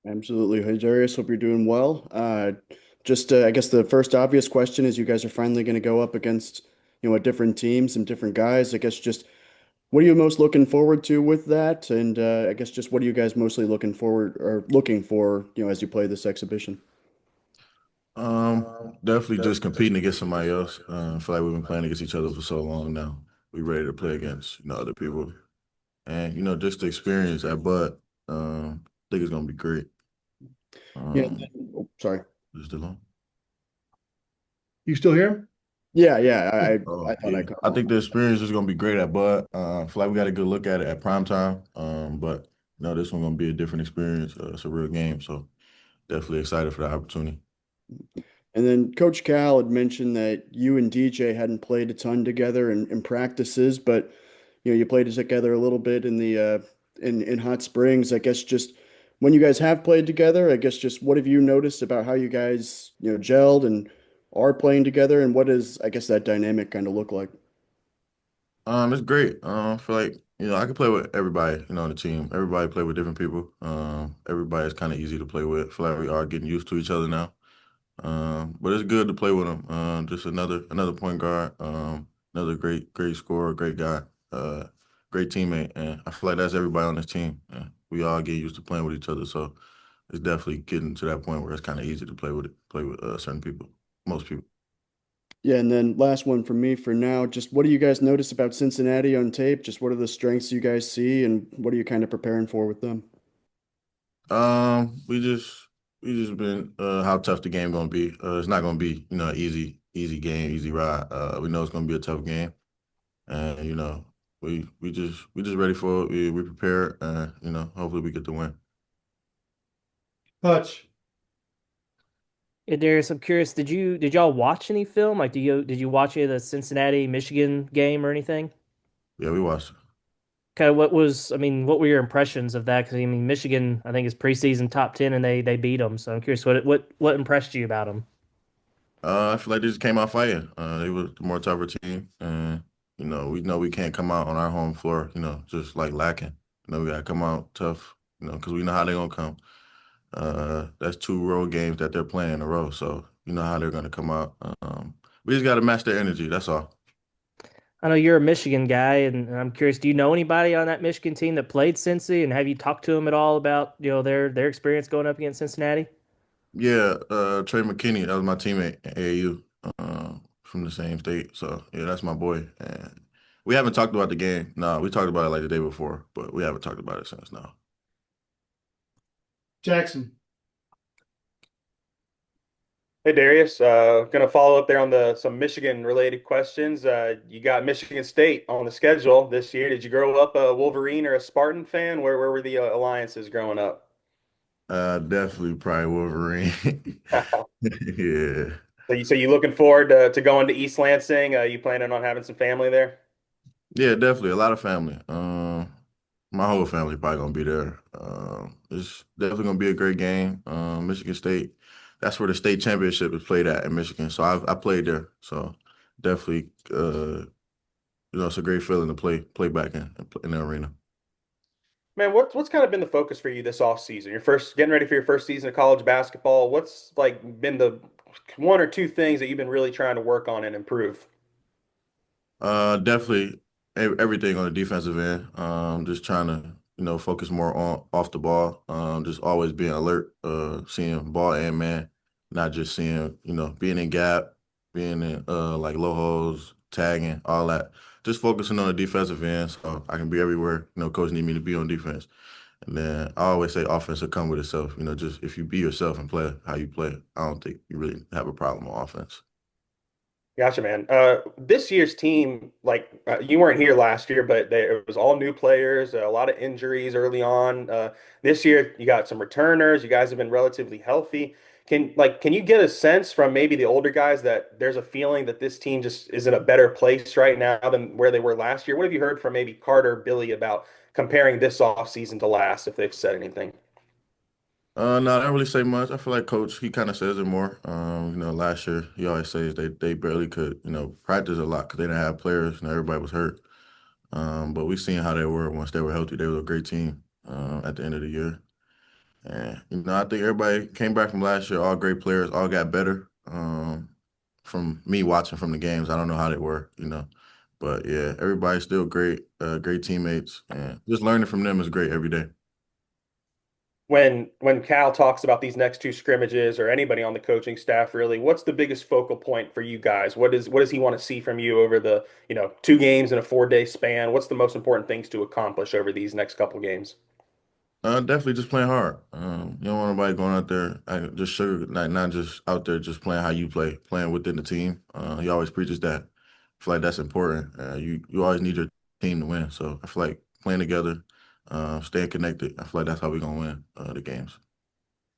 Absolutely. Hey, Darius, hope you're doing well. I guess the first obvious question is you guys are finally going to go up against, a different team, some different guys. I guess just what are you most looking forward to with that? And I guess just what are you guys mostly looking forward or looking for, as you play this exhibition? Definitely just competing against somebody else. I feel like we've been playing against each other for so long now. We ready to play against, other people. And, just the experience at Bud, I think it's gonna be great. Yeah. Um, Sorry. just alone. You still here? Yeah, yeah. I Oh, thought I yeah. cut I off. think the experience is gonna be great at Bud. I feel like we got a good look at it at prime time. But this one's gonna be a different experience. It's a real game, so definitely excited for the opportunity. And then Coach Cal had mentioned that you and DJ hadn't played a ton together in practices, but you played together a little bit in the in Hot Springs. I guess just when you guys have played together, I guess just what have you noticed about how you guys, gelled and are playing together, and what does I guess that dynamic kind of look like? It's great. I feel like, I can play with everybody, on the team. Everybody play with different people. Everybody's kind of easy to play with. I feel like we are getting used to each other now. But it's good to play with him. Just another point guard. Another great scorer, great guy. Great teammate, and I feel like that's everybody on this team. We all get used to playing with each other, so it's definitely getting to that point where it's kind of easy to play with certain people, most people. Yeah, and then last one from me for now. Just what do you guys notice about Cincinnati on tape? Just what are the strengths you guys see, and what are you kind of preparing for with them? We just been how tough the game gonna be. It's not gonna be easy game, easy ride. We know it's gonna be a tough game, and we just ready for it. We prepared, and hopefully we get the win. Hutch. Hey Darius, I'm curious, did y'all watch any film? Like, did you watch any of the Cincinnati Michigan game or anything? Yeah, we watched. Kind of what were your impressions of that? Because I mean, Michigan, I think is preseason top 10, and they beat them. So I'm curious, what impressed you about them? I feel like they just came out fighting. They were the more tougher team, and we know we can't come out on our home floor, just like lacking. We gotta come out tough, because we know how they're gonna come. That's two road games that they're playing in a row, so you know how they're gonna come out. We just gotta match their energy. That's all. I know you're a Michigan guy, and I'm curious, do you know anybody on that Michigan team that played Cincy, and have you talked to them at all about their experience going up against Cincinnati? Yeah, Trey McKinney, that was my teammate at AAU, from the same state. So yeah, that's my boy. And we haven't talked about the game. No, we talked about it like the day before, but we haven't talked about it since now. Jackson. Hey Darius, gonna follow up there on the some Michigan related questions. You got Michigan State on the schedule this year. Did you grow up a Wolverine or a Spartan fan? Where were the alliances growing up? Definitely probably Wolverine. Yeah. So you looking forward to going to East Lansing? You planning on having some family there? Yeah, definitely. A lot of family. My whole family probably gonna be there. It's definitely gonna be a great game. Michigan State, that's where the state championship is played at in Michigan. So I played there. So definitely, it's a great feeling to play back in the arena. Man, what's kind of been the focus for you this off season? You're first getting ready for your first season of college basketball. What's like been the one or two things that you've been really trying to work on and improve? Definitely everything on the defensive end. Just trying to, focus more on off the ball. Just always being alert, seeing ball and man, not just seeing, being in gap, being in like low holes, tagging, all that. Just focusing on the defensive end so I can be everywhere, coach need me to be on defense. And then I always say offense will come with itself. Just if you be yourself and play how you play, I don't think you really have a problem on offense. Gotcha, man. This year's team, you weren't here last year, but it was all new players, a lot of injuries early on. This year, you got some returners. You guys have been relatively healthy. Can you get a sense from maybe the older guys that there's a feeling that this team just is in a better place right now than where they were last year? What have you heard from maybe Carter, Billy about comparing this offseason to last, if they've said anything? No, I don't really say much. I feel like coach, he kind of says it more. Last year he always says they barely could, practice a lot because they didn't have players and everybody was hurt. But we seen how they were once they were healthy. They were a great team at the end of the year. And I think everybody came back from last year, all great players, all got better. From me watching from the games, I don't know how they were. But yeah, everybody's still great, great teammates, and just learning from them is great every day. When Cal talks about these next two scrimmages or anybody on the coaching staff, really, what's the biggest focal point for you guys? What does he want to see from you over the, 2 games in a 4-day span? What's the most important things to accomplish over these next couple games? Definitely just playing hard. You don't want nobody going out there just sugar, not just out there just playing how you play, playing within the team. He always preaches that. I feel like that's important. You always need your team to win. So I feel like playing together, staying connected. I feel like that's how we're gonna win the games.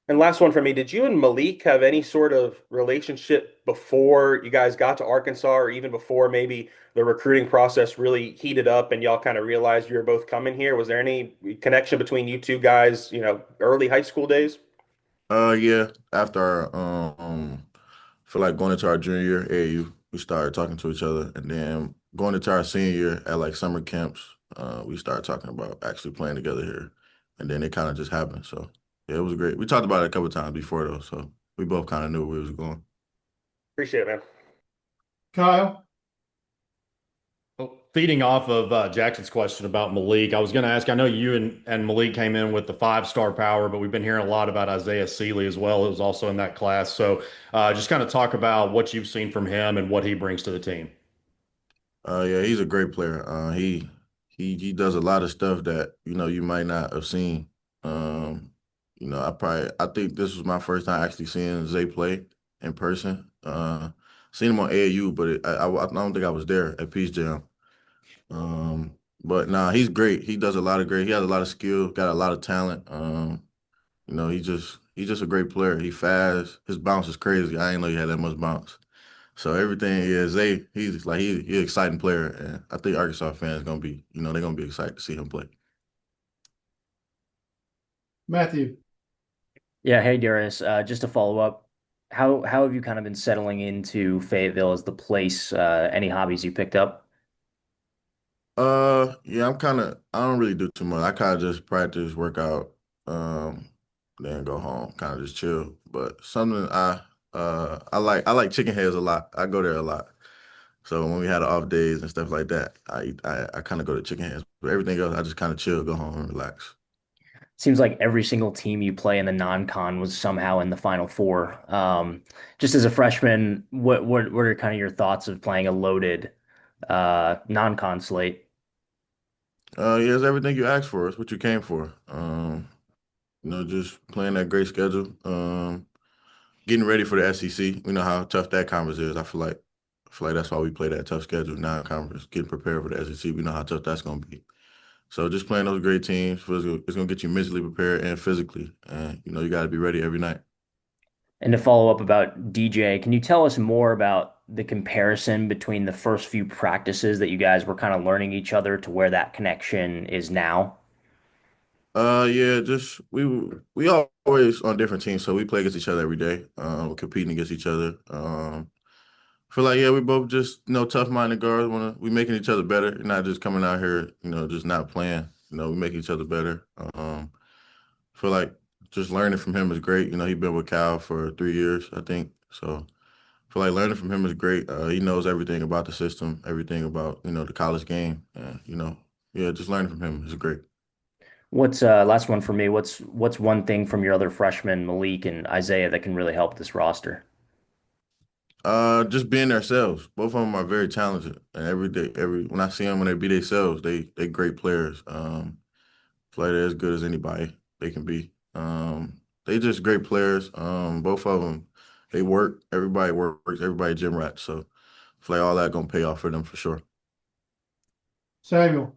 And last one for me, did you and Malik have any sort of relationship before you guys got to Arkansas, or even before maybe the recruiting process really heated up and y'all kind of realized you were both coming here? Was there any connection between you two guys, early high school days? Yeah. After feel like going into our junior year, AAU, we started talking to each other, and then going into our senior year at like summer camps, we started talking about actually playing together here, and then it kind of just happened. So yeah, it was great. We talked about it a couple times before though, so we both kind of knew where we was going. Appreciate it, man. Kyle? Well, feeding off of Jackson's question about Malik, I was going to ask. I know you and Malik came in with the 5-star power, but we've been hearing a lot about Isaiah Sealy as well. It was also in that class. So just kind of talk about what you've seen from him and what he brings to the team. Yeah, he's a great player. He does a lot of stuff that you might not have seen. I think this was my first time actually seeing Zay play in person. Seen him on AAU, but I don't think I was there at Peace Jam. But nah, he's great. He does a lot of great. He has a lot of skill, got a lot of talent. He's just a great player. He fast. His bounce is crazy. I didn't know he had that much bounce. So everything is he's an exciting player, and I think Arkansas fans gonna be, they're gonna be excited to see him play. Matthew? Yeah, hey Darius. Just to follow up, how have you kind of been settling into Fayetteville as the place? Any hobbies you picked up? Yeah, I don't really do too much. I kind of just practice, work out, um, then go home, kind of just chill. But something I like chicken heads a lot. I go there a lot. So when we had off days and stuff like that, I kind of go to chicken heads. But everything else, I just kind of chill, go home and relax. Seems like every single team you play in the non-con was somehow in the Final Four. Just as a freshman, what are kind of your thoughts of playing a loaded non-con slate? Yeah, it's everything you asked for. It's what you came for. Just playing that great schedule. Getting ready for the SEC. We know how tough that conference is. I feel like that's why we play that tough schedule, non-conference. Getting prepared for the SEC. We know how tough that's gonna be. So just playing those great teams, it's gonna get you mentally prepared and physically. And you got to be ready every night. And to follow up about DJ, can you tell us more about the comparison between the first few practices that you guys were kind of learning each other to where that connection is now? Yeah, just we always on different teams, so we play against each other every day. We're competing against each other. Feel like yeah, we both just tough-minded guards. We making each other better, not just coming out here, just not playing. We make each other better. Feel like just learning from him is great. He been with Cal for 3 years, I think. So feel like learning from him is great. He knows everything about the system, everything about the college game, and yeah, just learning from him is great. What's last one for me? What's one thing from your other freshmen, Malik and Isaiah, that can really help this roster? Just being themselves. Both of them are very talented, and every day, when I see them when they be themselves, they great players. Feel like they're as good as anybody they can be. They just great players. Both of them, they work. Everybody works. Everybody gym rats. So feel like all that gonna pay off for them for sure. Samuel?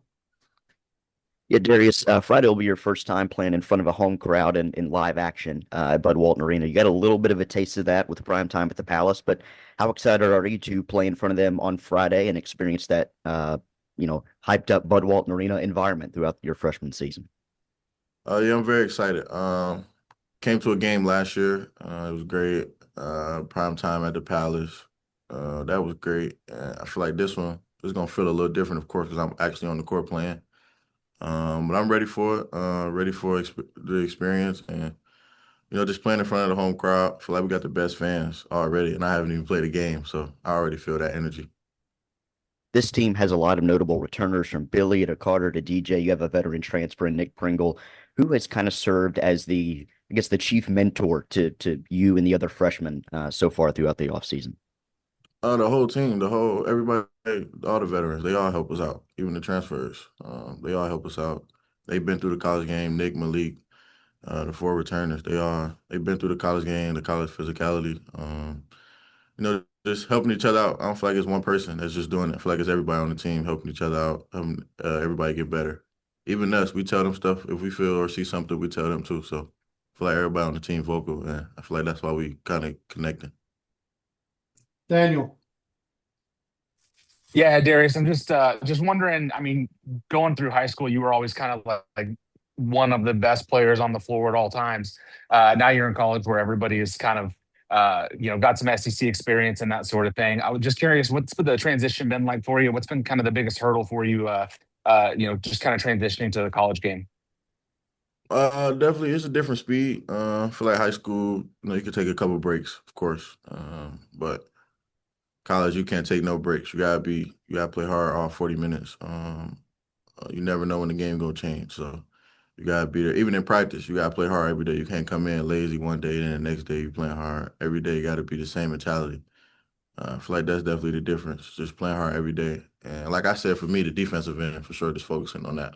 Yeah, Darius, Friday will be your first time playing in front of a home crowd in live action at Bud Walton Arena. You got a little bit of a taste of that with prime time at the Palace, but how excited are you to play in front of them on Friday and experience that, hyped up Bud Walton Arena environment throughout your freshman season? Yeah, I'm very excited. Came to a game last year. It was great. Prime time at the Palace. That was great. I feel like this one is gonna feel a little different, of course, because I'm actually on the court playing. But I'm ready for it. Ready for the experience, and just playing in front of the home crowd. I feel like we got the best fans already, and I haven't even played a game, so I already feel that energy. This team has a lot of notable returners from Billy to Carter to DJ. You have a veteran transfer in Nick Pringle, who has kind of served as I guess, the chief mentor to you and the other freshmen so far throughout the offseason. The whole team, everybody, all the veterans, they all help us out. Even the transfers, they all help us out. They've been through the college game. Nick, Malik, the four returners, they've been through the college game, the college physicality. Just helping each other out. I don't feel like it's one person that's just doing it. I feel like it's everybody on the team helping each other out, helping everybody get better. Even us, we tell them stuff if we feel or see something, we tell them too. So I feel like everybody on the team vocal, and I feel like that's why we kind of connecting. Daniel. Yeah, Darius, I'm just wondering. I mean, going through high school, you were always kind of like one of the best players on the floor at all times. Now you're in college where everybody is kind of got some SEC experience and that sort of thing. I was just curious, what's the transition been like for you? What's been kind of the biggest hurdle for you? Just kind of transitioning to the college game. Definitely, it's a different speed. I feel like high school, you can take a couple breaks, of course, but college, you can't take no breaks. You gotta play hard all 40 minutes. You never know when the game gonna change, so you gotta be there. Even in practice, you gotta play hard every day. You can't come in lazy one day, then the next day you playing hard. Every day you gotta be the same mentality. I feel like that's definitely the difference. Just playing hard every day, and like I said, for me, the defensive end for sure, just focusing on that.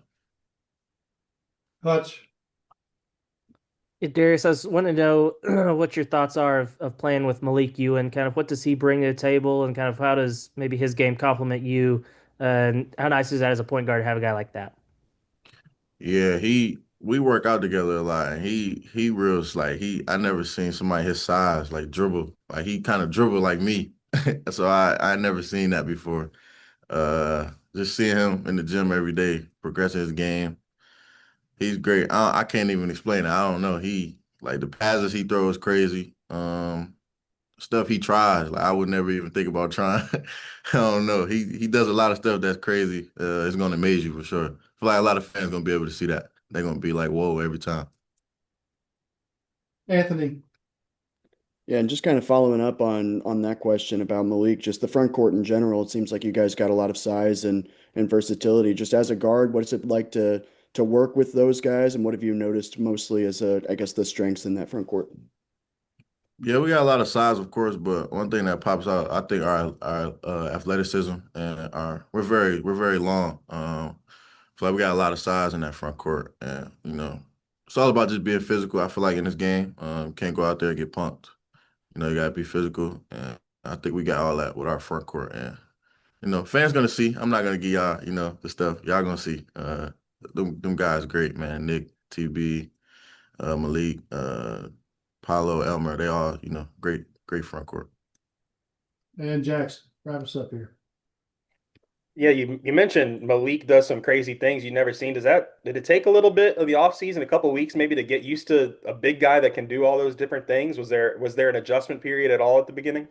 Hutch. Yeah, Darius, I was wanting to know what your thoughts are of playing with Malik Ewan. Kind of what does he bring to the table, and kind of how does maybe his game complement you? And how nice is that as a point guard to have a guy like that? Yeah, we work out together a lot. And he real like I never seen somebody his size like dribble. Like he kind of dribble like me. So I never seen that before. Just seeing him in the gym every day, progressing his game. He's great. I can't even explain it. I don't know. He like the passes he throws crazy. Stuff he tries. Like I would never even think about trying. I don't know. He does a lot of stuff that's crazy. It's gonna amaze you for sure. I feel like a lot of fans gonna be able to see that. They're gonna be like, whoa, every time. Anthony. Yeah, and just kind of following up on that question about Malik, just the front court in general, it seems like you guys got a lot of size and versatility. Just as a guard, what is it like to work with those guys, and what have you noticed mostly as I guess the strengths in that front court? Yeah, we got a lot of size, of course, but one thing that pops out, I think our athleticism and our we're very long. Feel like we got a lot of size in that front court, and it's all about just being physical. I feel like in this game, can't go out there and get punked. You gotta be physical, and I think we got all that with our front court. And fans gonna see. I'm not gonna give y'all, the stuff y'all gonna see. Them guys, great man. Nick, TB, Malik, Paulo, Elmer, they all, great front court. And Jackson. Wrap us up here. Yeah, you mentioned Malik does some crazy things you've never seen. Did it take a little bit of the offseason, a couple weeks maybe to get used to a big guy that can do all those different things? Was there an adjustment period at all at the beginning?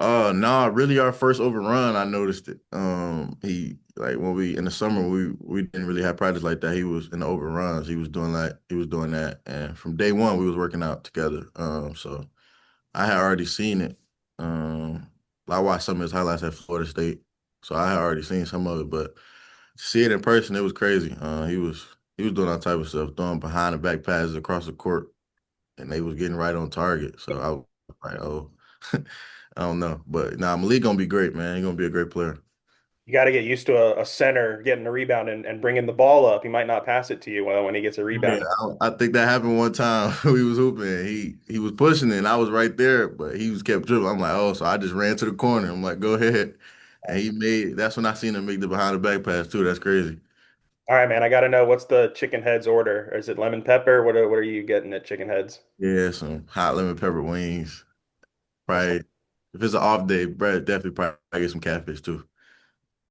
Nah, really our first overrun, I noticed it. He like when we in the summer we didn't really have practice like that. He was in the overruns. He was doing that. And from day one we was working out together. So I had already seen it. I watched some of his highlights at Florida State. So I had already seen some of it, but to see it in person, it was crazy. He was doing all type of stuff, throwing behind the back passes across the court, and they was getting right on target. So I was like, oh, I don't know, but nah, Malik gonna be great, man. He gonna be a great player. You got to get used to a center getting a rebound and bringing the ball up. He might not pass it to you well when he gets a Yeah, rebound. I think that happened one time. We was hooping. He was pushing it, and I was right there, but he was kept dribbling. I'm like, oh, so I just ran to the corner. I'm like, go ahead, and he made. That's when I seen him make the behind the back pass too. That's crazy. All right, man. I got to know what's the chicken heads order? Is it lemon pepper? What are you getting at chicken heads? Yeah, some hot lemon pepper wings. Probably if it's an off day, Brad definitely probably get some catfish too.